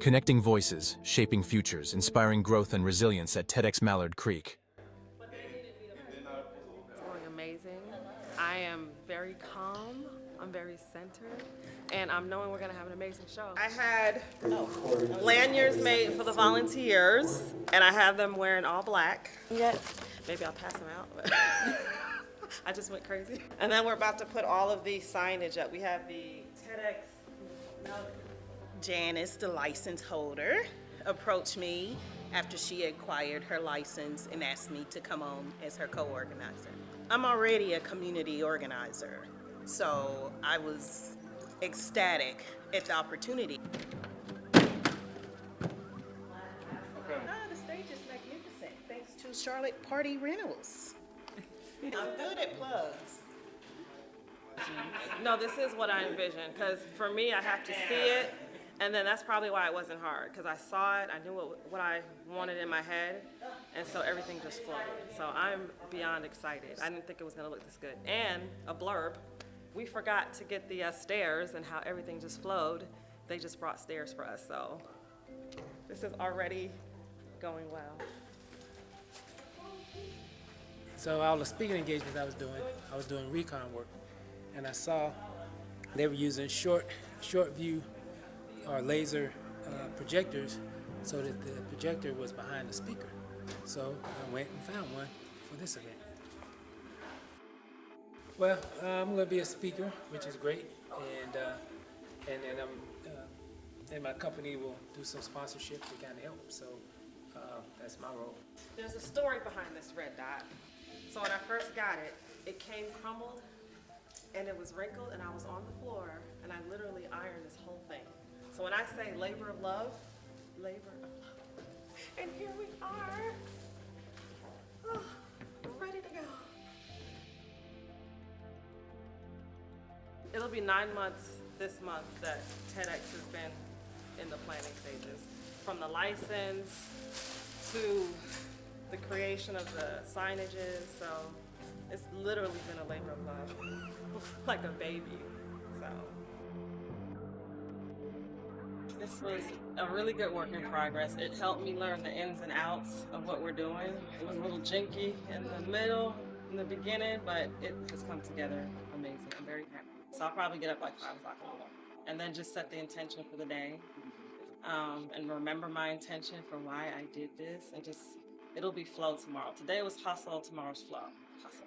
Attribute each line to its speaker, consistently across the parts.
Speaker 1: Connecting voices, shaping futures, inspiring growth and resilience at TEDx Mallard Creek.
Speaker 2: It's going amazing. I am very calm. I'm very centered. And I'm knowing we're going to have an amazing show. I had lanyards made for the volunteers, and I have them wearing all black. Yet, maybe I'll pass them out. But I just went crazy. And then we're about to put all of the signage up. We have the TEDx Mallard Creek. Janice, the license holder, approached me after she acquired her license and asked me to come on as her co-organizer. I'm already a community organizer, so I was ecstatic at the opportunity. The stage is magnificent, thanks to Charlotte Party Rentals. I'm good at plugs. No, this is what I envisioned, because for me, I have to see it. And then that's probably why it wasn't hard, because I saw it, I knew what I wanted in my head, and so everything just flowed. So I'm beyond excited. I didn't think it was going to look this good. And a blurb, we forgot to get the stairs and how everything just flowed. They just brought stairs for us, so this is already going well.
Speaker 3: So all the speaking engagements I was doing recon work, and I saw they were using short view or laser projectors, so that the projector was behind the speaker. So I went and found one for this event. Well, I'm going to be a speaker, which is great, and then and my company will do some sponsorship to kind of help. So that's my role.
Speaker 2: There's a story behind this red dot. So when I first got it, it came crumbled, and it was wrinkled, and I was on the floor, and I literally ironed this whole thing. So when I say labor of love, and here we are, ready to go. It'll be 9 months this month that TEDx has been in the planning stages. From the license to the creation of the signages, so it's literally been a labor of love, like a baby, so. This was a really good work in progress. It helped me learn the ins and outs of what we're doing. It was a little janky in the middle, in the beginning, but it has come together amazing. I'm very happy. So I'll probably get up like 5 o'clock in the morning and then just set the intention for the day and remember my intention for why I did this, and just, it'll be flow tomorrow. Today was hustle, tomorrow's flow. Hustle.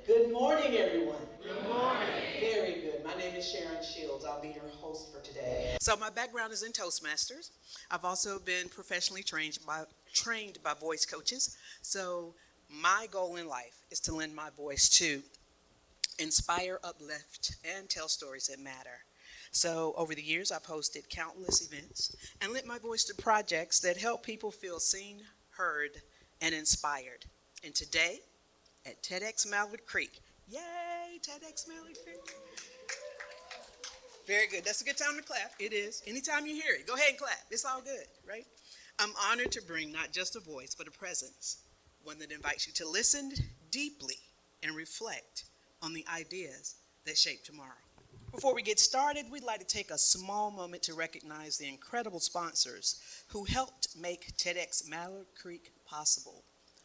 Speaker 4: Good morning, everyone. Good morning. Very good. My name is Sharon Shields. I'll be your host for today. So my background is in Toastmasters. I've also been professionally trained by voice coaches. So my goal in life is to lend my voice to inspire, uplift, and tell stories that matter. So over the years, I've hosted countless events and lent my voice to projects that help people feel seen, heard, and inspired. And today, at TEDx Mallard Creek. Yay, TEDx Mallard Creek. Very good. That's a good time to clap. It is. Anytime you hear it, go ahead and clap. It's all good, right? I'm honored to bring not just a voice, but a presence, one that invites you to listen deeply and reflect on the ideas that shape tomorrow. Before we get started, we'd like to take a small moment to recognize the incredible sponsors who helped make TEDx Mallard Creek possible.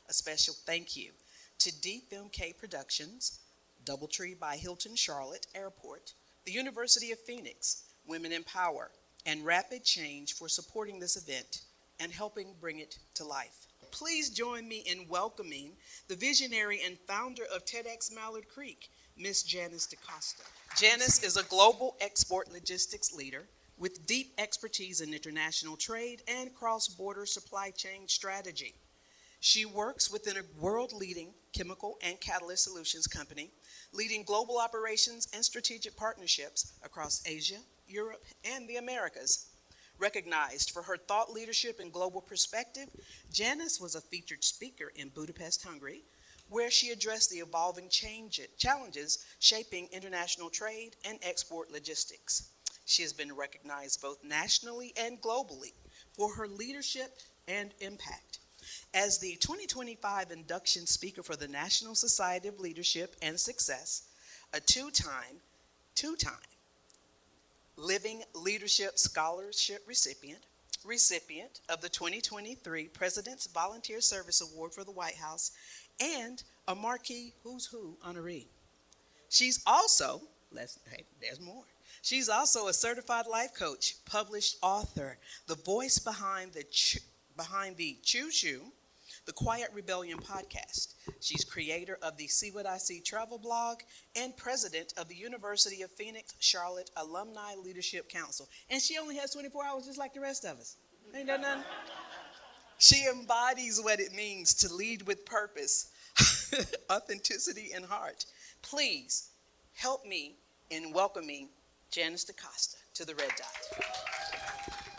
Speaker 4: A special thank you to DFilmK Productions, Doubletree by Hilton Charlotte Airport, the University of Phoenix, Women in Power, and Rapid Change for supporting this event and helping bring it to life. Please join me in welcoming the visionary and founder of TEDx Mallard Creek, Miss Janice DaCosta. Janice is a global export logistics leader with deep expertise in international trade and cross-border supply chain strategy. She works within a world-leading chemical and catalyst solutions company, leading global operations and strategic partnerships across Asia, Europe, and the Americas. Recognized for her thought leadership and global perspective, Janice was a featured speaker in Budapest, Hungary, where she addressed the evolving challenges shaping international trade and export logistics. She has been recognized both nationally and globally for her leadership and impact. As the 2025 induction speaker for the National Society of Leadership and Success, a two-time Living Leadership Scholarship recipient of the 2023 President's Volunteer Service Award for the White House, and a Marquis Who's Who honoree. She's also, there's more. She's also a certified life coach, published author, the voice behind the Choose You, the Quiet Rebellion podcast. She's creator of the See What I See travel blog and president of the University of Phoenix Charlotte Alumni Leadership Council. And she only has 24 hours just like the rest of us. Ain't that nothing? She embodies what it means to lead with purpose, authenticity, and heart. Please help me in welcoming Janice DaCosta to the Red Dot.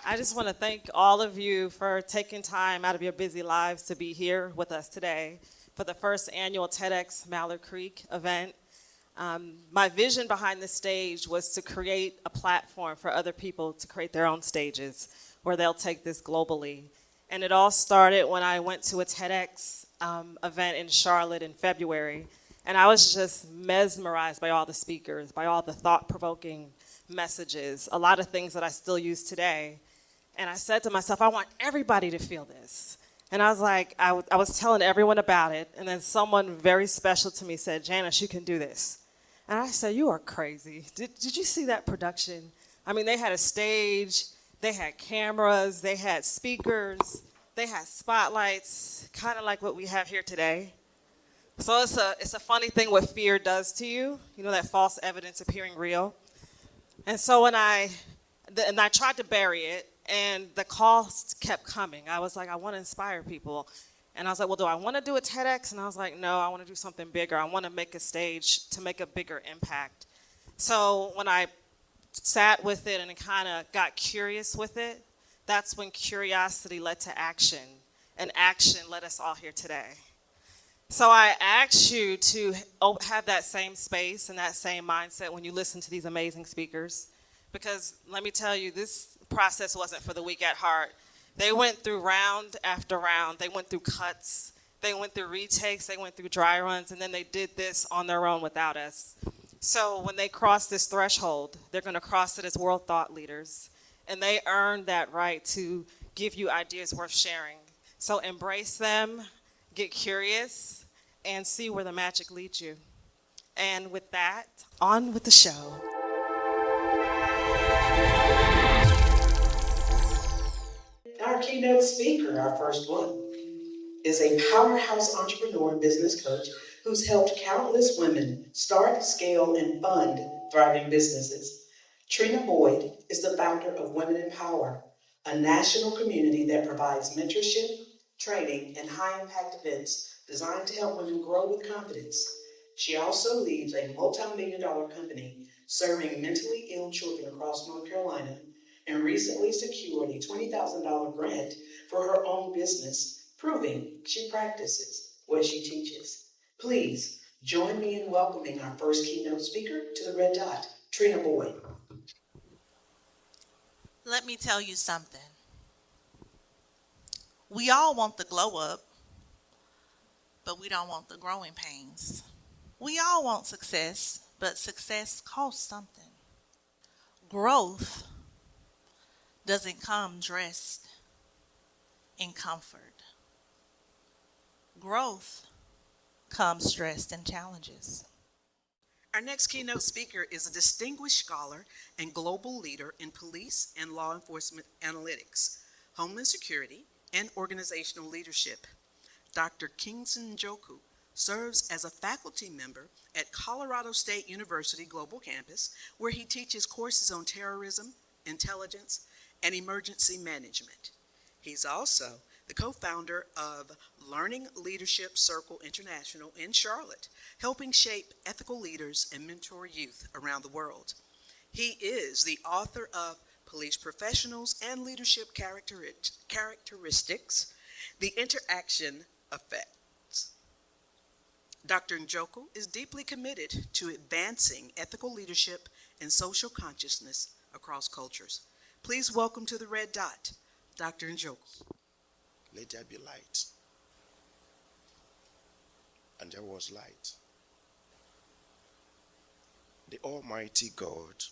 Speaker 2: I just want to thank all of you for taking time out of your busy lives to be here with us today for the first annual TEDx Mallard Creek event. My vision behind this stage was to create a platform for other people to create their own stages where they'll take this globally. And it all started when I went to a TEDx event in Charlotte in February. And I was just mesmerized by all the speakers, by all the thought-provoking messages, a lot of things that I still use today. And I said to myself, I want everybody to feel this. And I was like, I was telling everyone about it. And then someone very special to me said, Janice, you can do this. And I said, you are crazy. Did you see that production? I mean, they had a stage, they had cameras, they had speakers, they had spotlights, kind of like what we have here today. So it's a funny thing what fear does to you, you know, that false evidence appearing real. And so when I tried to bury it, and the calls kept coming. I was like, I want to inspire people. And I was like, well, do I want to do a TEDx? And I was like, no, I want to do something bigger. I want to make a stage to make a bigger impact. So when I sat with it and kind of got curious with it, that's when curiosity led to action, and action led us all here today. So I ask you to have that same space and that same mindset when you listen to these amazing speakers, because let me tell you, this process wasn't for the weak at heart. They went through round after round. They went through cuts. They went through retakes. They went through dry runs, and then they did this on their own without us. So when they cross this threshold, they're going to cross it as world thought leaders, and they earned that right to give you ideas worth sharing. So embrace them, get curious, and see where the magic leads you. And with that, on with the show.
Speaker 4: Our keynote speaker, our first one, is a powerhouse entrepreneur and business coach who's helped countless women start, scale, and fund thriving businesses. Trina Boyd is the founder of Women in Power, a national community that provides mentorship, training, and high-impact events designed to help women grow with confidence. She also leads a multi-million-dollar company serving mentally ill children across North Carolina, and recently secured a $20,000 grant for her own business, proving she practices what she teaches. Please join me in welcoming our first keynote speaker to the Red Dot, Trina Boyd.
Speaker 5: Let me tell you something. We all want the glow up, but we don't want the growing pains. We all want success, but success costs something. Growth doesn't come dressed in comfort. Growth comes dressed in challenges.
Speaker 4: Our next keynote speaker is a distinguished scholar and global leader in police and law enforcement analytics, homeland security, and organizational leadership. Dr. Kingston Njoku serves as a faculty member at Colorado State University Global Campus, where he teaches courses on terrorism, intelligence, and emergency management. He's also the co-founder of Learning Leadership Circle International in Charlotte, helping shape ethical leaders and mentor youth around the world. He is the author of Police Professionals and Leadership Characteristics, The Interaction Effects. Dr. Njoku is deeply committed to advancing ethical leadership and social consciousness across cultures. Please welcome to the Red Dot, Dr. Njoku.
Speaker 6: Let there be light. And there was light. The Almighty God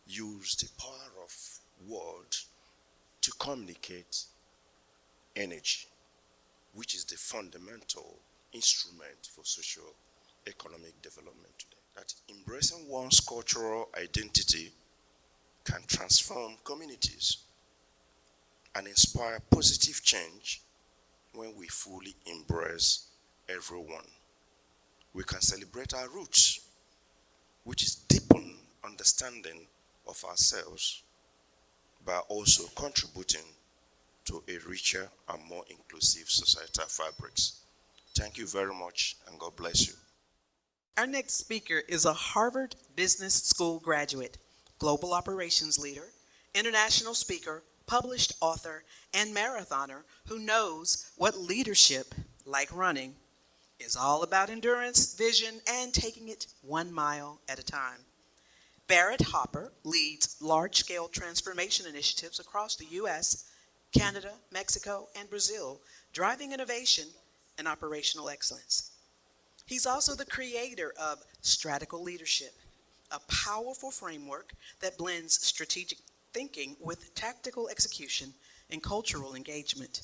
Speaker 6: used the power of word to communicate energy, which is the fundamental instrument for socio-economic development today. That embracing one's cultural identity can transform communities and inspire positive change when we fully embrace everyone. We can celebrate our roots, which is deepen understanding of ourselves, by also contributing to a richer and more inclusive societal fabrics. Thank you very much, and God bless you.
Speaker 4: Our next speaker is a Harvard Business School graduate, global operations leader, international speaker, published author, and marathoner who knows what leadership, like running, is all about: endurance, vision, and taking it 1 mile at a time. Barrett Hopper leads large-scale transformation initiatives across the U.S., Canada, Mexico, and Brazil, driving innovation and operational excellence. He's also the creator of Strategical Leadership, a powerful framework that blends strategic thinking with tactical execution and cultural engagement,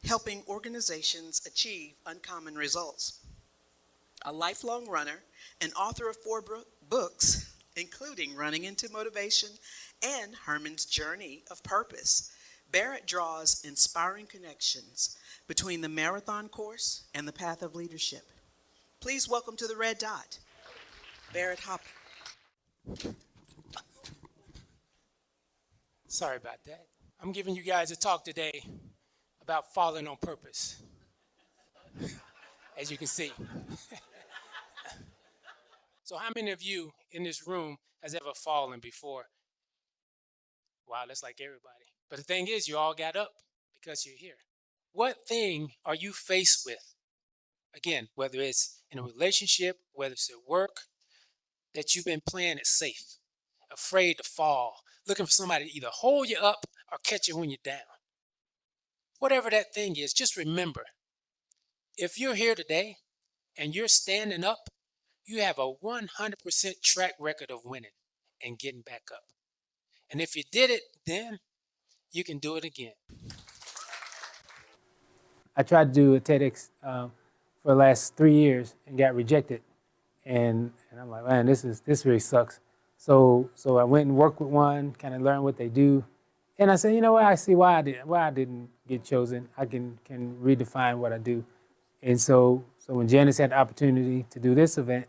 Speaker 4: helping organizations achieve uncommon results. A lifelong runner and author of 4 books, including Running into Motivation and Herman's Journey of Purpose, Barrett draws inspiring connections between the marathon course and the path of leadership. Please welcome to the Red Dot, Barrett Hopper.
Speaker 3: Sorry about that. I'm giving you guys a talk today about falling on purpose, as you can see. So how many of you in this room has ever fallen before? Wow, that's like everybody. But the thing is, you all got up because you're here. What thing are you faced with? Again, whether it's in a relationship, whether it's at work, that you've been playing it safe, afraid to fall, looking for somebody to either hold you up or catch you when you're down. Whatever that thing is, just remember, if you're here today and you're standing up, you have a 100% track record of winning and getting back up. And if you did it then, you can do it again. I tried to do a TEDx for the last 3 years and got rejected. And I'm like, man, this really sucks. So I went and worked with one, kind of learned what they do. And I said, you know what, I see why I didn't get chosen. I can redefine what I do. And so when Janice had the opportunity to do this event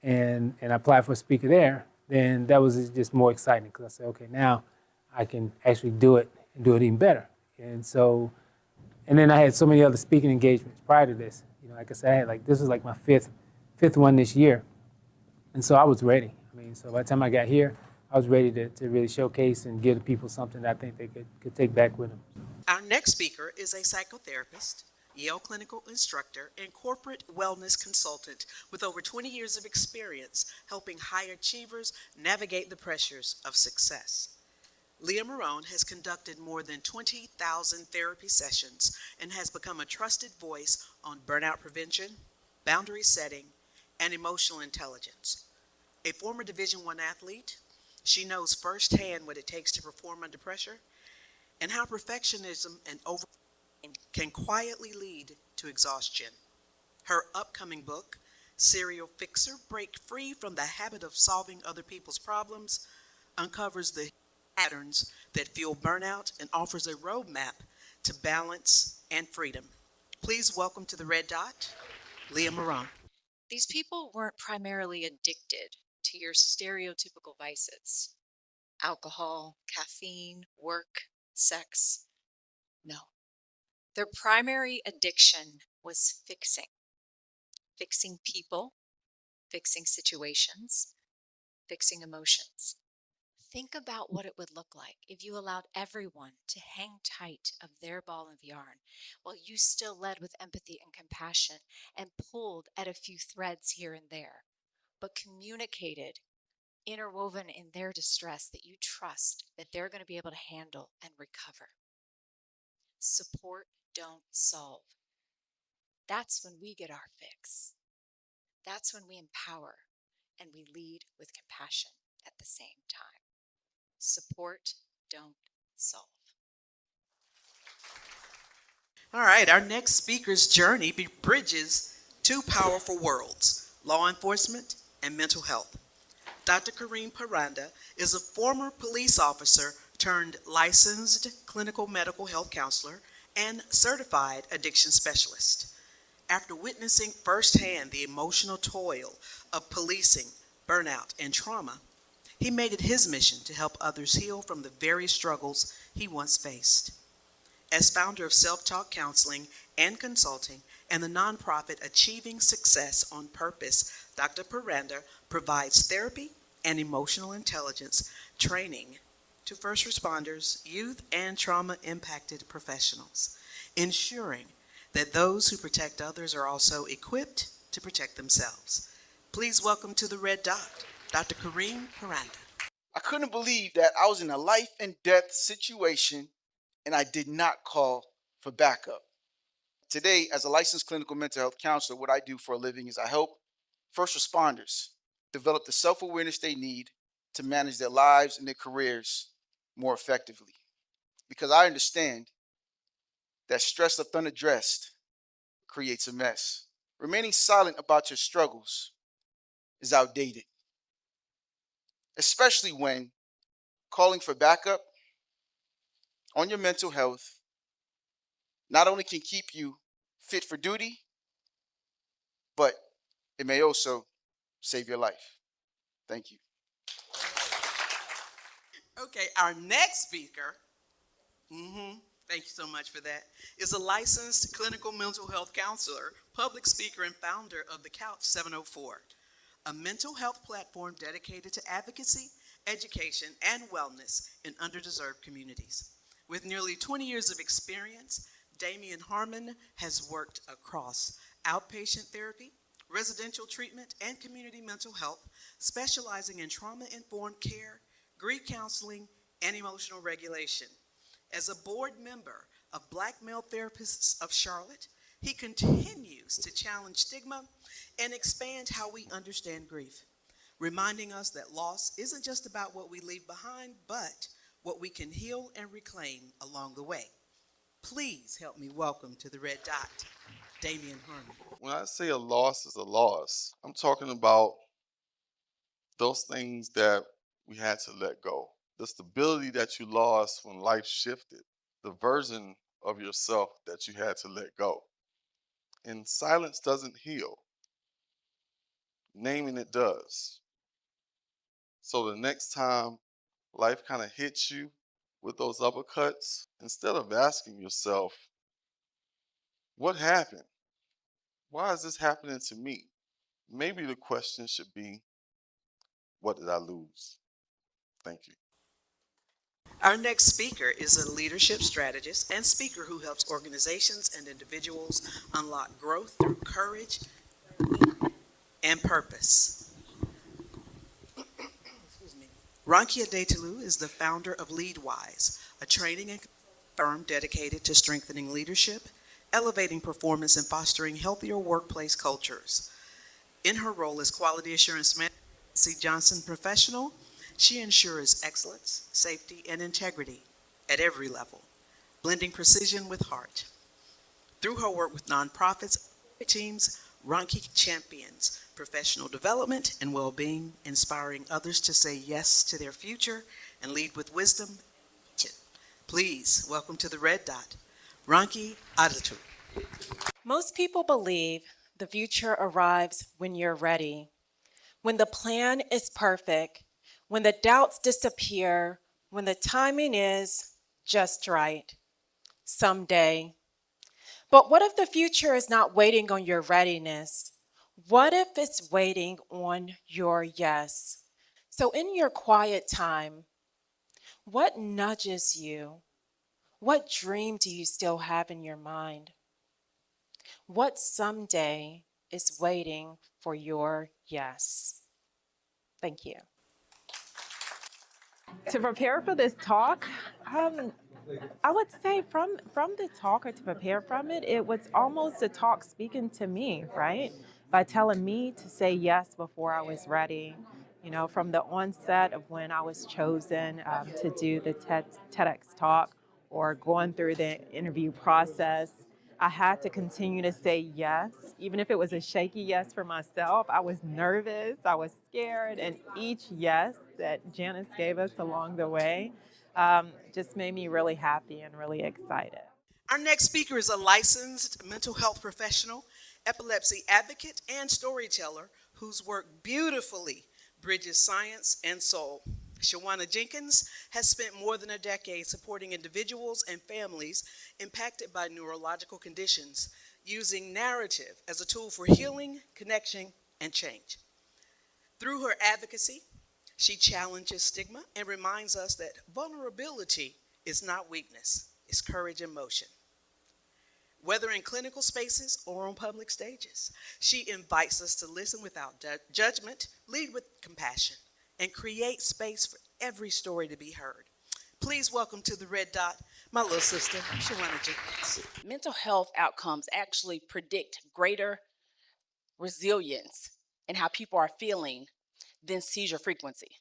Speaker 3: and I applied for a speaker there, then that was just more exciting because I said, okay, now I can actually do it and do it even better. And then I had so many other speaking engagements prior to this. You know, like I said, this was like my fifth one this year. And so I was ready. I mean, so by the time I got here, I was ready to really showcase and give the people something that I think they could take back with them.
Speaker 4: Our next speaker is a psychotherapist, Yale clinical instructor, and corporate wellness consultant with over 20 years of experience helping high achievers navigate the pressures of success. Leah Marone has conducted more than 20,000 therapy sessions and has become a trusted voice on burnout prevention, boundary setting, and emotional intelligence. A former Division I athlete, she knows firsthand what it takes to perform under pressure and how perfectionism and overthinking can quietly lead to exhaustion. Her upcoming book, Serial Fixer: Break Free from the Habit of Solving Other People's Problems, uncovers the patterns that fuel burnout and offers a roadmap to balance and freedom. Please welcome to the Red Dot, Leah Marone.
Speaker 7: These people weren't primarily addicted to your stereotypical vices: alcohol, caffeine, work, sex. No, Their primary addiction was fixing people, fixing situations, fixing emotions. Think about what it would look like if you allowed everyone to hang tight of their ball of yarn while you still led with empathy and compassion and pulled at a few threads here and there, but communicated, interwoven in their distress, that you trust that they're going to be able to handle and recover. Support, don't solve. That's when we get our fix. That's when we empower and we lead with compassion at the same time. Support, don't solve.
Speaker 4: All right, our next speaker's journey bridges two powerful worlds, law enforcement and mental health. Dr. Kareem Paranda is a former police officer turned licensed clinical mental health counselor and certified addiction specialist. After witnessing firsthand the emotional toil of policing, burnout, and trauma, he made it his mission to help others heal from the very struggles he once faced. As founder of Self-Talk Counseling and Consulting and the nonprofit Achieving Success on Purpose, Dr. Paranda provides therapy and emotional intelligence training to first responders, youth, and trauma-impacted professionals, ensuring that those who protect others are also equipped to protect themselves. Please welcome to the Red Dot, Dr. Kareem Paranda.
Speaker 8: I couldn't believe that I was in a life and death situation and I did not call for backup. Today, as a licensed clinical mental health counselor, what I do for a living is I help first responders develop the self-awareness they need to manage their lives and their careers more effectively. Because I understand that stress left unaddressed creates a mess. Remaining silent about your struggles is outdated, especially when calling for backup on your mental health not only can keep you fit for duty, but it may also save your life. Thank you.
Speaker 4: Okay, our next speaker, thank you so much for that, is a licensed clinical mental health counselor, public speaker, and founder of the Couch 704, a mental health platform dedicated to advocacy, education, and wellness in underdeserved communities. With nearly 20 years of experience, Damian Harmon has worked across outpatient therapy, residential treatment, and community mental health, specializing in trauma-informed care, grief counseling, and emotional regulation. As a board member of Black Male Therapists of Charlotte, he continues to challenge stigma and expand how we understand grief, reminding us that loss isn't just about what we leave behind, but what we can heal and reclaim along the way. Please help me welcome to the Red Dot, Damian Harmon.
Speaker 9: When I say a loss is a loss, I'm talking about those things that we had to let go. The stability that you lost when life shifted, the version of yourself that you had to let go. And silence doesn't heal. Naming it does. So the next time life kind of hits you with those uppercuts, instead of asking yourself, what happened? Why is this happening to me? Maybe the question should be, what did I lose? Thank you.
Speaker 4: Our next speaker is a leadership strategist and speaker who helps organizations and individuals unlock growth through courage and purpose. Rankia Detalu is the founder of LeadWise, a training and firm dedicated to strengthening leadership, elevating performance, and fostering healthier workplace cultures. In her role as Quality Assurance Manager at C. Johnson Professional, she ensures excellence, safety, and integrity at every level, blending precision with heart. Through her work with nonprofits and teams, Ranki champions professional development and well-being, inspiring others to say yes to their future and lead with wisdom. Please welcome to the Red Dot, Ranki Adatu.
Speaker 2: Most people believe the future arrives when you're ready, when the plan is perfect, when the doubts disappear, when the timing is just right. Someday.
Speaker 10: But what if the future is not waiting on your readiness? What if it's waiting on your yes? So, in your quiet time, what nudges you? What dream do you still have in your mind? What someday is waiting for your yes? Thank you.
Speaker 11: To prepare for this talk, I would say from the talk or to prepare from it, it was almost the talk speaking to me, right? By telling me to say yes before I was ready. You know, from the onset of when I was chosen to do the TEDx talk or going through the interview process, I had to continue to say yes, even if it was a shaky yes for myself. I was nervous, I was scared, and each yes that Janice gave us along the way just made me really happy and really excited.
Speaker 4: Our next speaker is a licensed mental health professional, epilepsy advocate, and storyteller whose work beautifully bridges science and soul. Shawana Jenkins has spent more than a decade supporting individuals and families impacted by neurological conditions, using narrative as a tool for healing, connection, and change. Through her advocacy, she challenges stigma and reminds us that vulnerability is not weakness, it's courage in motion. Whether in clinical spaces or on public stages, she invites us to listen without judgment, lead with compassion, and create space for every story to be heard. Please welcome to the Red Dot, my little sister, Shawana Jenkins.
Speaker 12: Mental health outcomes actually predict greater resilience in how people are feeling than seizure frequency.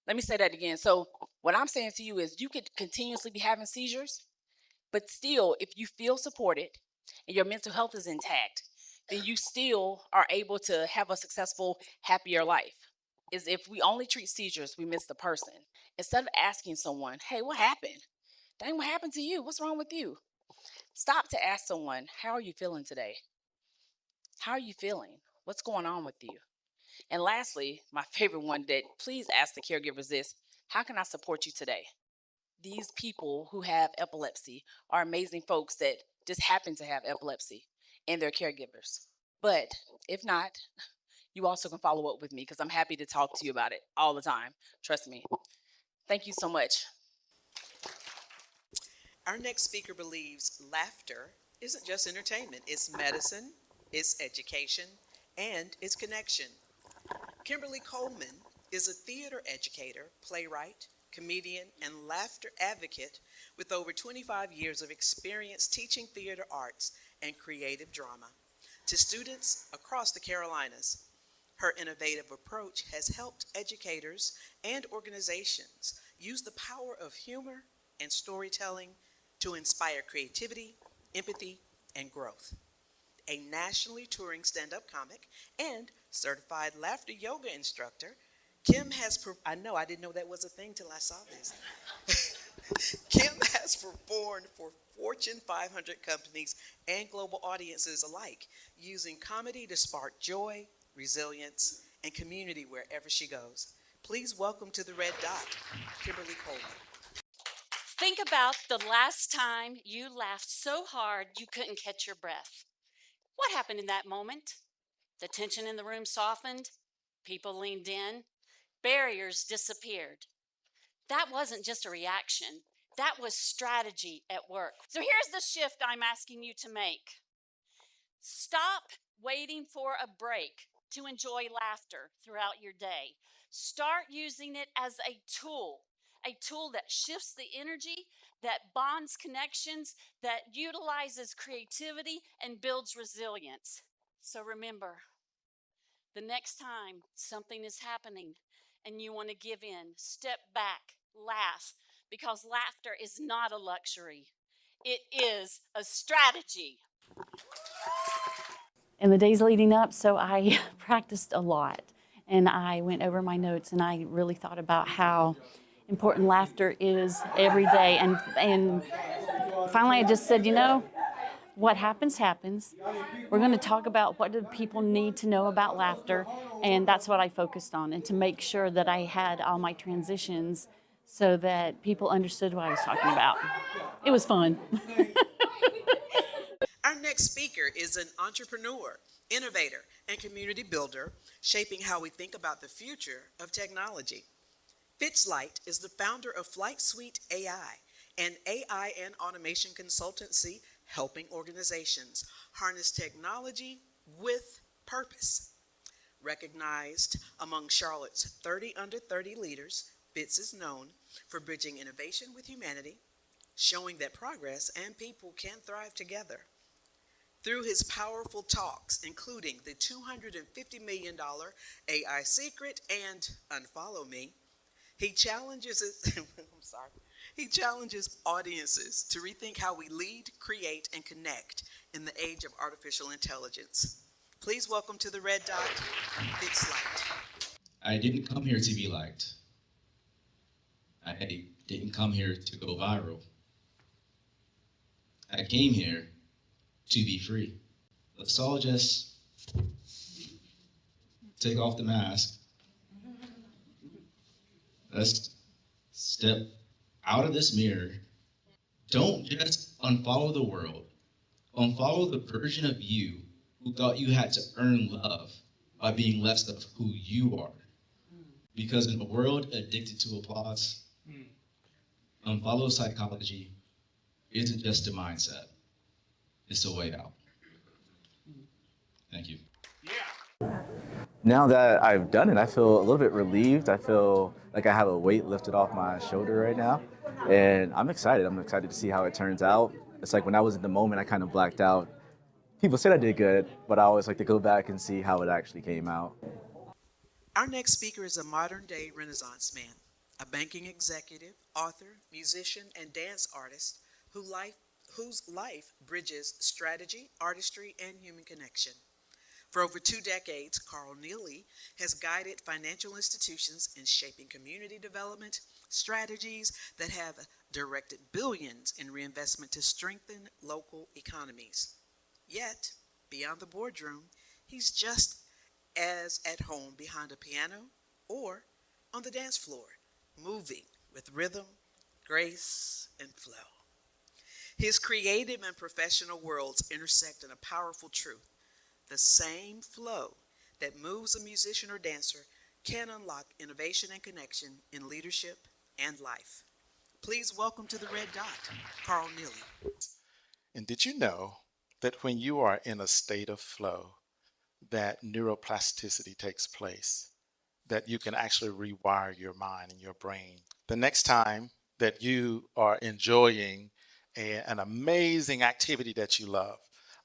Speaker 12: Let me say that again. So what I'm saying to you is you could continuously be having seizures, but still, if you feel supported and your mental health is intact, then you still are able to have a successful, happier life. Is if we only treat seizures, we miss the person. Instead of asking someone, hey, what happened? Dang, what happened to you? What's wrong with you? Stop to ask someone, how are you feeling today? How are you feeling? What's going on with you? And lastly, my favorite one that please ask the caregivers is, how can I support you today? These people who have epilepsy are amazing folks that just happen to have epilepsy and their caregivers. But if not, you also can follow up with me because I'm happy to talk to you about it all the time. Trust me. Thank you so much.
Speaker 4: Our next speaker believes laughter isn't just entertainment, it's medicine, it's education, and it's connection. Kimberly Coleman is a theater educator, playwright, comedian, and laughter advocate with over 25 years of experience teaching theater arts and creative drama to students across the Carolinas. Her innovative approach has helped educators and organizations use the power of humor and storytelling to inspire creativity, empathy, and growth. A nationally touring stand-up comic and certified laughter yoga instructor, Kim has, I know, I didn't know that was a thing till I saw this. Kim has performed for Fortune 500 companies and global audiences alike, using comedy to spark joy, resilience, and community wherever she goes. Please welcome to the Red Dot, Kimberly Coleman.
Speaker 13: Think about the last time you laughed so hard you couldn't catch your breath. What happened in that moment? The tension in the room softened, people leaned in, barriers disappeared. That wasn't just a reaction, that was strategy at work. So here's the shift I'm asking you to make. Stop waiting for a break to enjoy laughter throughout your day. Start using it as a tool that shifts the energy, that bonds connections, that utilizes creativity and builds resilience. So remember, the next time something is happening and you want to give in, step back, laugh, because laughter is not a luxury. It is a strategy.
Speaker 14: In the days leading up, so I practiced a lot, and I went over my notes, and I really thought about how important laughter is every day. And finally I just said, you know, what happens, happens. We're going to talk about what do people need to know about laughter, and that's what I focused on, and to make sure that I had all my transitions so that people understood what I was talking about. It was fun.
Speaker 4: next speaker is an entrepreneur, innovator, and community builder, shaping how we think about the future of technology. Fitzlight is the founder of Flight Suite AI, an AI and automation consultancy helping organizations harness technology with purpose. Recognized among Charlotte's 30 under 30 leaders, Fitz is known for bridging innovation with humanity, showing that progress and people can thrive together. Through his powerful talks, including the $250 million AI Secret and Unfollow Me, he challenges He challenges audiences to rethink how we lead, create, and connect in the age of artificial intelligence. Please welcome to the Red Dot, Fitzlight.
Speaker 15: I didn't come here to be liked. I didn't come here to go viral. I came here to be free. Let's all just take off the mask. Let's step out of this mirror. Don't just unfollow the world. Unfollow the version of you who thought you had to earn love by being less of who you are. Because in a world addicted to applause, unfollow psychology isn't just a mindset, it's a way out. Thank you.
Speaker 16: Now that I've done it, I feel a little bit relieved. I feel like I have a weight lifted off my shoulder right now. And I'm excited. I'm excited to see how it turns out. It's like when I was in the moment, I kind of blacked out. People said I did good, but I always like to go back and see how it actually came out.
Speaker 4: Our next speaker is a modern-day Renaissance man, a banking executive, author, musician, and dance artist whose life bridges strategy, artistry, and human connection. For over 2 decades, Carl Neely has guided financial institutions in shaping community development strategies that have directed billions in reinvestment to strengthen local economies. Yet, beyond the boardroom, he's just as at home behind a piano or on the dance floor, moving with rhythm, grace, and flow. His creative and professional worlds intersect in a powerful truth. The same flow that moves a musician or dancer can unlock innovation and connection in leadership and life. Please welcome to the Red Dot, Carl Neely.
Speaker 17: And did you know that when you are in a state of flow, that neuroplasticity takes place, that you can actually rewire your mind and your brain? The next time that you are enjoying an amazing activity that you love,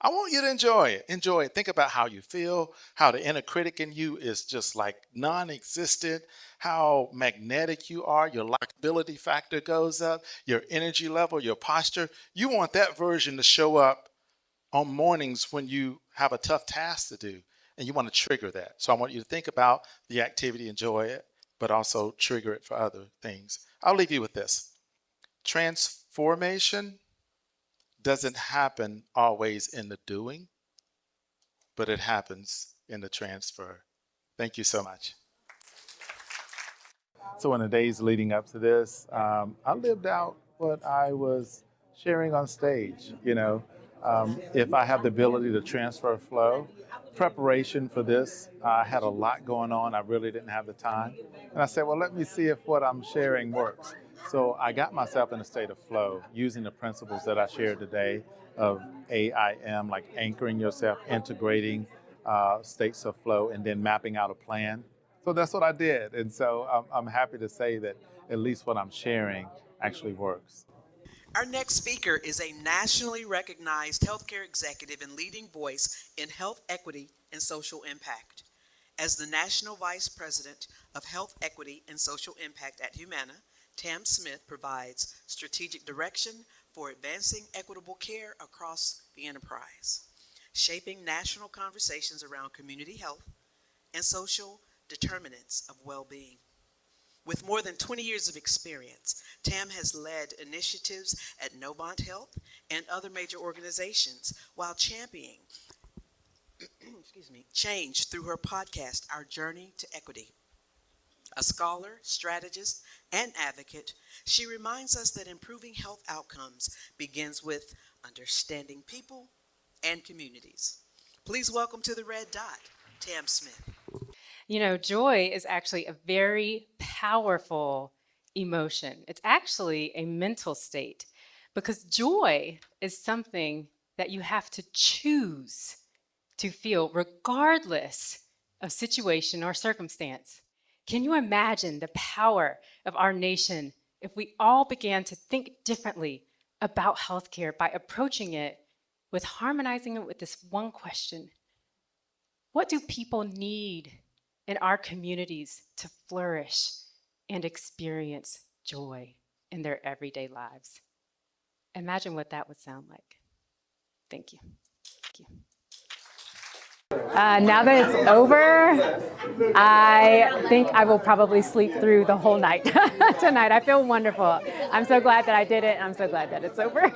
Speaker 17: I want you to enjoy it. Enjoy it. Think about how you feel, how the inner critic in you is just like non-existent, how magnetic you are, your likability factor goes up, your energy level, your posture. You want that version to show up on mornings when you have a tough task to do, and you want to trigger that. So I want you to think about the activity, enjoy it, but also trigger it for other things. I'll leave you with this. Transformation doesn't happen always in the doing, but it happens in the transfer. Thank you so much.
Speaker 18: So in the days leading up to this, I lived out what I was sharing on stage. If I have the ability to transfer flow, preparation for this, I had a lot going on. I really didn't have the time. And I said, well, let me see if what I'm sharing works. So I got myself in a state of flow using the principles that I shared today of AIM, like anchoring yourself, integrating states of flow, and then mapping out a plan. So that's what I did. And so I'm happy to say that at least what I'm sharing actually works.
Speaker 4: Our next speaker is a nationally recognized healthcare executive and leading voice in health equity and social impact. As the National Vice President of Health Equity and Social Impact at Humana, Tam Smith provides strategic direction for advancing equitable care across the enterprise, shaping national conversations around community health and social determinants of well-being. With more than 20 years of experience, Tam has led initiatives at Novant Health and other major organizations while championing change through her podcast, Our Journey to Equity. A scholar, strategist, and advocate, she reminds us that improving health outcomes begins with understanding people and communities. Please welcome to the Red Dot, Tam Smith.
Speaker 19: You know, joy is actually a very powerful emotion. It's actually a mental state because joy is something that you have to choose to feel regardless of situation or circumstance. Can you imagine the power of our nation if we all began to think differently about healthcare by approaching it with harmonizing it with this one question? What do people need in our communities to flourish and experience joy in their everyday lives? Imagine what that would sound like. Thank you. Thank you.
Speaker 20: Now that it's over, I think I will probably sleep through the whole night tonight. I feel wonderful. I'm so glad that I did it, and I'm so glad that it's over.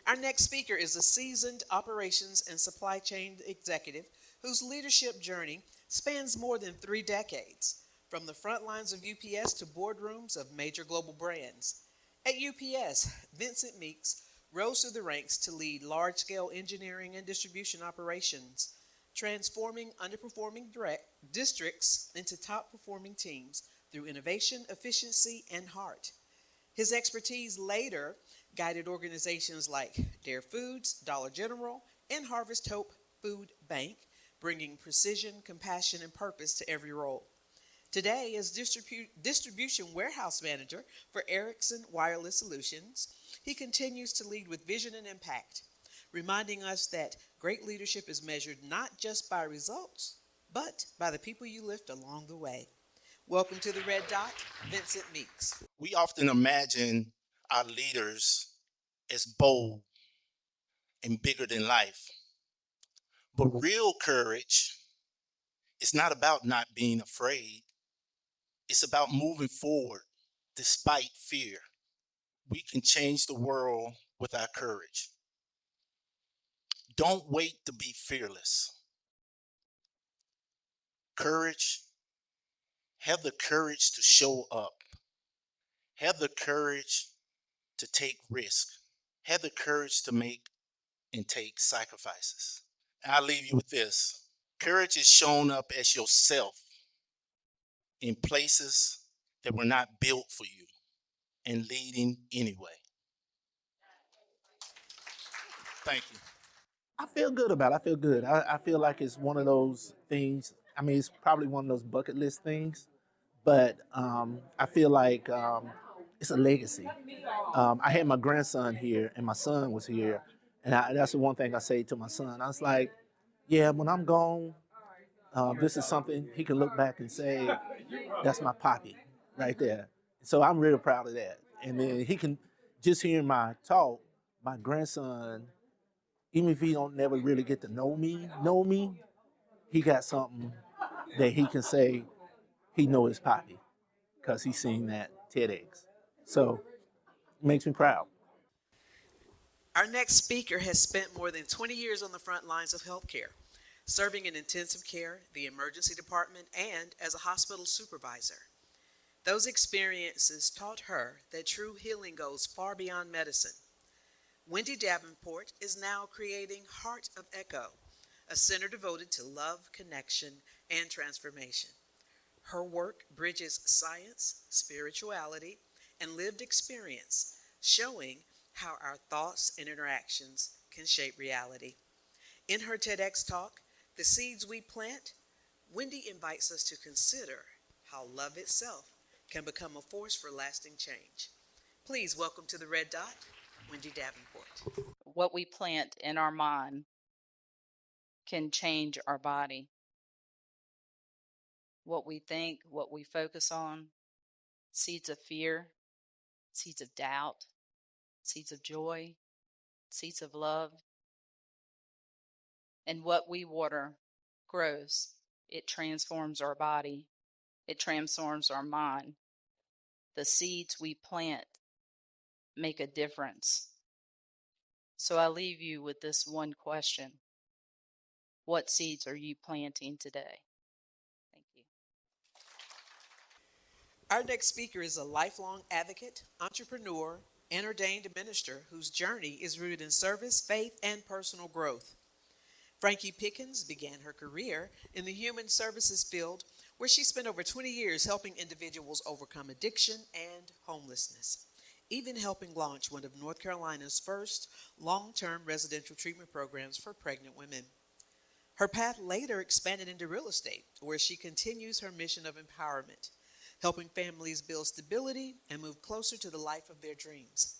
Speaker 4: Our next speaker is a seasoned operations and supply chain executive whose leadership journey spans more than 3 decades, from the front lines of UPS to boardrooms of major global brands. At UPS, Vincent Meeks rose through the ranks to lead large-scale engineering and distribution operations, transforming underperforming districts into top-performing teams through innovation, efficiency, and heart. His expertise later guided organizations like Dare Foods, Dollar General, and Harvest Hope Food Bank, bringing precision, compassion, and purpose to every role. Today, as distribution warehouse manager for Ericsson Wireless Solutions, he continues to lead with vision and impact, reminding us that great leadership is measured not just by results, but by the people you lift along the way. Welcome to the Red Dot, Vincent Meeks.
Speaker 6: We often imagine our leaders as bold and bigger than life. But real courage is not about not being afraid. It's about moving forward despite fear. We can change the world with our courage. Don't wait to be fearless. Courage, have the courage to show up. Have the courage to take risk. Have the courage to make and take sacrifices. I'll leave you with this. Courage is showing up as yourself in places that were not built for you and leading anyway. Thank you.
Speaker 21: I feel good about it. I feel good. I feel like it's one of those things. I mean, it's probably one of those bucket list things, but I feel like it's a legacy. I had my grandson here, and my son was here, and that's the one thing I say to my son. I was like, yeah, when I'm gone, this is something he can look back and say, that's my poppy right there. So I'm really proud of that. And then he can, just hearing my talk, my grandson, even if he don't never really get to know me, he got something that he can say he know his poppy because he's seen that TEDx. So it makes me proud.
Speaker 4: Our next speaker has spent more than 20 years on the front lines of healthcare, serving in intensive care, the emergency department, and as a hospital supervisor. Those experiences taught her that true healing goes far beyond medicine. Wendy Davenport is now creating Heart of Echo, a center devoted to love, connection, and transformation. Her work bridges science, spirituality, and lived experience, showing how our thoughts and interactions can shape reality. In her TEDx talk, The Seeds We Plant, Wendy invites us to consider how love itself can become a force for lasting change. Please welcome to the Red Dot, Wendy Davenport.
Speaker 22: What we plant in our mind can change our body. What we think, what we focus on, seeds of fear, seeds of doubt, seeds of joy, seeds of love. And what we water grows. It transforms our body. It transforms our mind. The seeds we plant make a difference. So I leave you with this one question. What seeds are you planting today? Thank you.
Speaker 4: Our next speaker is a lifelong advocate, entrepreneur, an ordained minister whose journey is rooted in service, faith, and personal growth. Frankie Pickens began her career in the human services field, where she spent over 20 years helping individuals overcome addiction and homelessness, even helping launch one of North Carolina's first long-term residential treatment programs for pregnant women. Her path later expanded into real estate, where she continues her mission of empowerment, helping families build stability and move closer to the life of their dreams.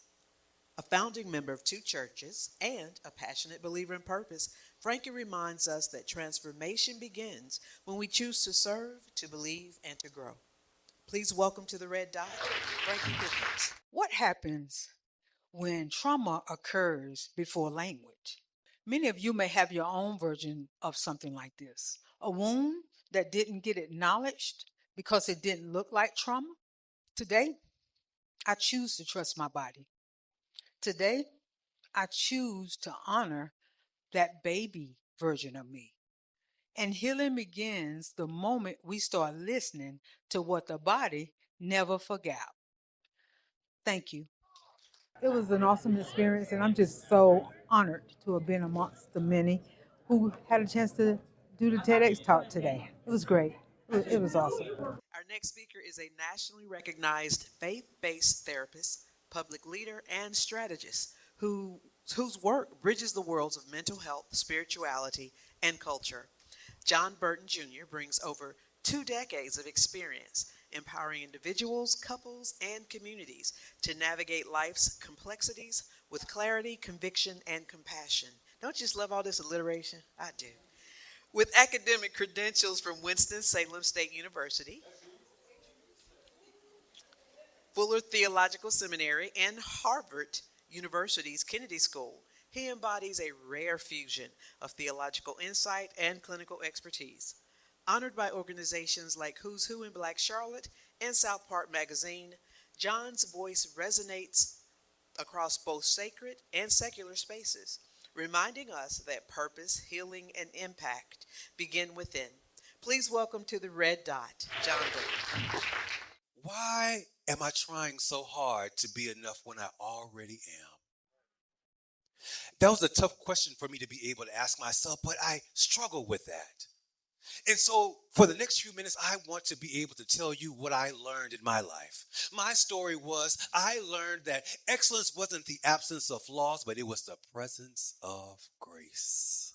Speaker 4: A founding member of 2 churches and a passionate believer in purpose, Frankie reminds us that transformation begins when we choose to serve, to believe, and to grow. Please welcome to the Red Dot, Frankie Pickens.
Speaker 1: What happens when trauma occurs before language? Many of you may have your own version of something like this. A wound that didn't get acknowledged because it didn't look like trauma. Today, I choose to trust my body. Today, I choose to honor that baby version of me. And healing begins the moment we start listening to what the body never forgot. Thank you.
Speaker 5: It was an awesome experience, and I'm just so honored to have been amongst the many who had a chance to do the TEDx talk today. It was great. It was awesome.
Speaker 4: Our next speaker is a nationally recognized faith-based therapist, public leader, and strategist whose work bridges the worlds of mental health, spirituality, and culture. John Burton Jr. brings over 2 decades of experience empowering individuals, couples, and communities to navigate life's complexities with clarity, conviction, and compassion. Don't you just love all this alliteration? I do. With academic credentials from Winston-Salem State University, Fuller Theological Seminary, and Harvard University's Kennedy School, he embodies a rare fusion of theological insight and clinical expertise. Honored by organizations like Who's Who in Black Charlotte and South Park Magazine, John's voice resonates across both sacred and secular spaces, reminding us that purpose, healing, and impact begin within. Please welcome to the Red Dot, John Burton.
Speaker 23: Why am I trying so hard to be enough when I already am? That was a tough question for me to be able to ask myself, but I struggle with that. And so for the next few minutes, I want to be able to tell you what I learned in my life. My story was I learned that excellence wasn't the absence of flaws, but it was the presence of grace.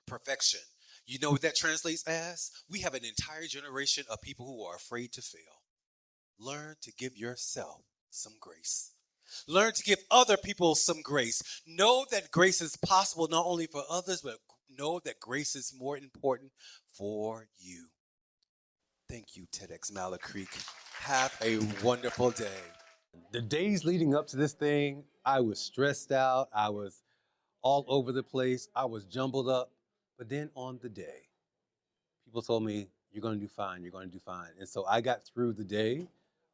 Speaker 23: Perfection. You know what that translates as? We have an entire generation of people who are afraid to fail. Learn to give yourself some grace. Learn to give other people some grace. Know that grace is possible not only for others, but know that grace is more important for you. Thank you, TEDx Mallard Creek. Have a wonderful day.
Speaker 24: The days leading up to this thing, I was stressed out. I was all over the place. I was jumbled up. But then on the day, people told me, you're going to do fine. You're going to do fine. And so I got through the day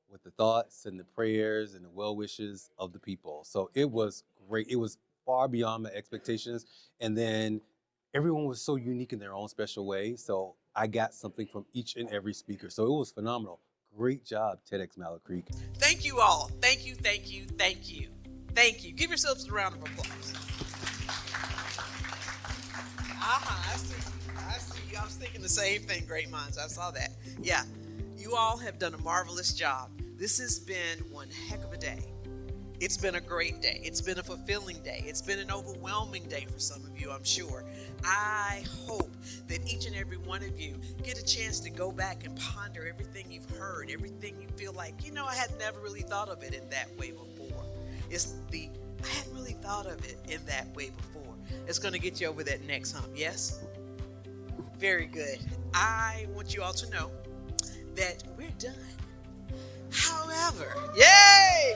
Speaker 24: with the thoughts and the prayers and the well wishes of the people. So it was great. It was far beyond my expectations. And then everyone was so unique in their own special way. So I got something from each and every speaker. So it was phenomenal. Great job, TEDx Mallard Creek.
Speaker 4: Thank you all. Thank you, thank you, thank you. Thank you. Give yourselves a round of applause. I see you. I was thinking the same thing, great minds. I saw that. Yeah, you all have done a marvelous job. This has been one heck of a day. It's been a great day. It's been a fulfilling day. It's been an overwhelming day for some of you, I'm sure. I hope that each and every one of you get a chance to go back and ponder everything you've heard, everything you feel like, I had never really thought of it in that way before. I hadn't really thought of it in that way before. It's going to get you over that next hump, yes? Very good. I want you all to know that we're done. However, yay!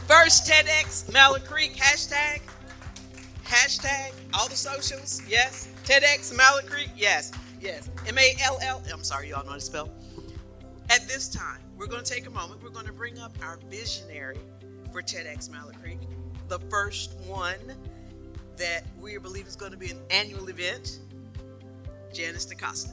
Speaker 4: First TEDx Mallard Creek, hashtag, all the socials, yes. TEDx Mallard Creek, yes. M-A-L-L, I'm sorry, you all know how to spell. At this time, we're going to take a moment. We're going to bring up our visionary for TEDx Mallard Creek, the first one that we believe is going to be an annual event, Janice DaCosta.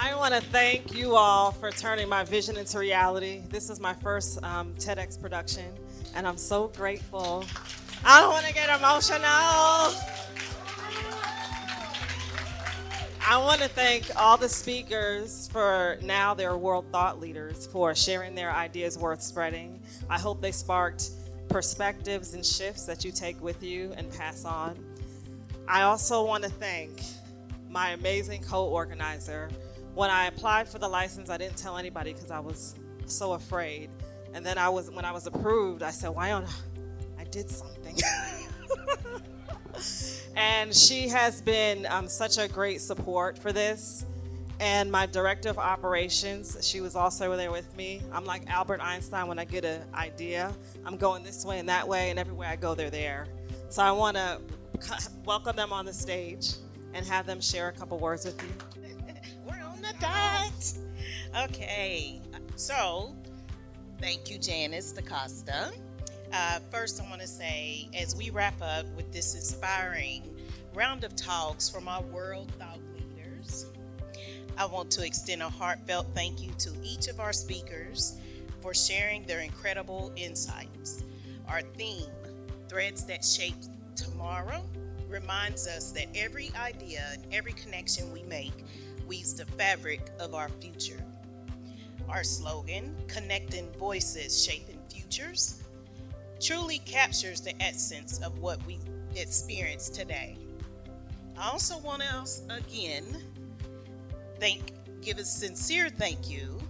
Speaker 2: I want to thank you all for turning my vision into reality. This is my first TEDx production, and I'm so grateful. I don't want to get emotional. I want to thank all the speakers for now they're world thought leaders for sharing their ideas worth spreading. I hope they sparked perspectives and shifts that you take with you and pass on. I also want to thank my amazing co-organizer. When I applied for the license, I didn't tell anybody because I was so afraid. And then when I was approved, I said, Wyona, I did something. And she has been such a great support for this. And my director of operations, she was also there with me. I'm like Albert Einstein when I get an idea. I'm going this way and that way, and everywhere I go, they're there. So I want to welcome them on the stage and have them share a couple words with you.
Speaker 3: We're on the dot. Okay, so thank you, Janice DaCosta. First, I want to say, as we wrap up with this inspiring round of talks from our world thought leaders, I want to extend a heartfelt thank you to each of our speakers for sharing their incredible insights. Our theme, Threads That Shape Tomorrow, reminds us that every idea and every connection we make weaves the fabric of our future. Our slogan, Connecting Voices, Shaping Futures, truly captures the essence of what we experience today. I also want to again give a sincere thank you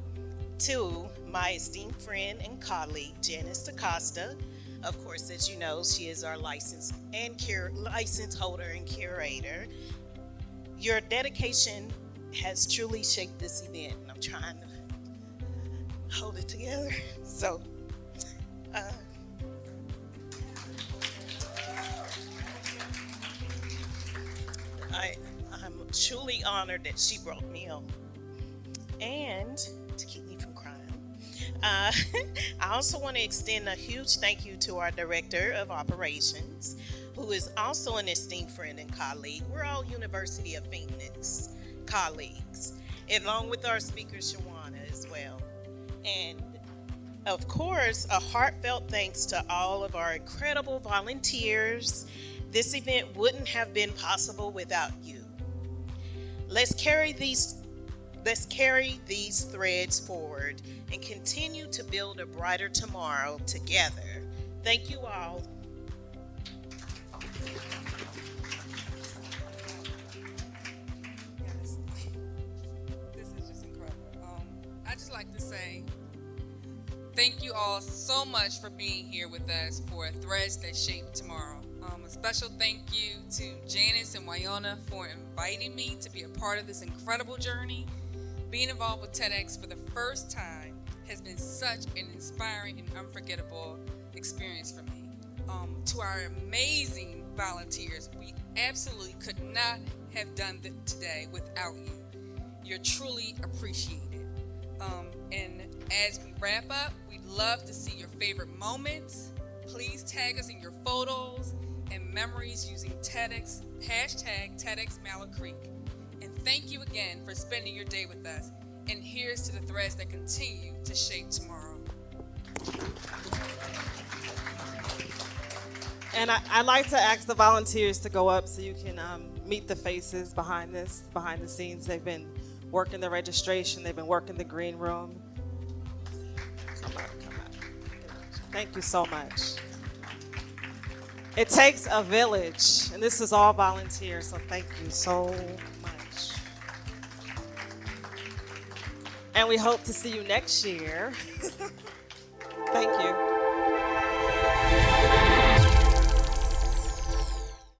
Speaker 3: to my esteemed friend and colleague, Janice DaCosta. Of course, as you know, she is our license holder and curator. Your dedication has truly shaped this event, and I'm trying to hold it together. So, I'm truly honored that she brought me on. And to keep me from crying, I also want to extend a huge thank you to our Director of Operations, who is also an esteemed friend and colleague. We're all University of Phoenix colleagues, along with our speaker, Shawana, as well. And of course, a heartfelt thanks to all of our incredible volunteers. This event wouldn't have been possible without you. Let's carry these threads forward and continue to build a brighter tomorrow together. Thank you all.
Speaker 7: Yes. This is just incredible. I just like to say thank you all so much for being here with us for Threads That Shape Tomorrow. A special thank you to Janice and Wyona for inviting me to be a part of this incredible journey. Being involved with TEDx for the first time has been such an inspiring and unforgettable experience for me. To our amazing volunteers, we absolutely could not have done today without you. You're truly appreciated. And as we wrap up, we'd love to see your favorite moments. Please tag us in your photos and memories using TEDx, #TEDx Mallard Creek. And thank you again for spending your day with us. And here's to the threads that continue to shape tomorrow.
Speaker 2: And I'd like to ask the volunteers to go up so you can meet the faces behind the scenes. They've been working the registration, they've been working the green room. Come on. Thank you so much. It takes a village, and this is all volunteers, so thank you so much. And we hope to see you next year. Thank you.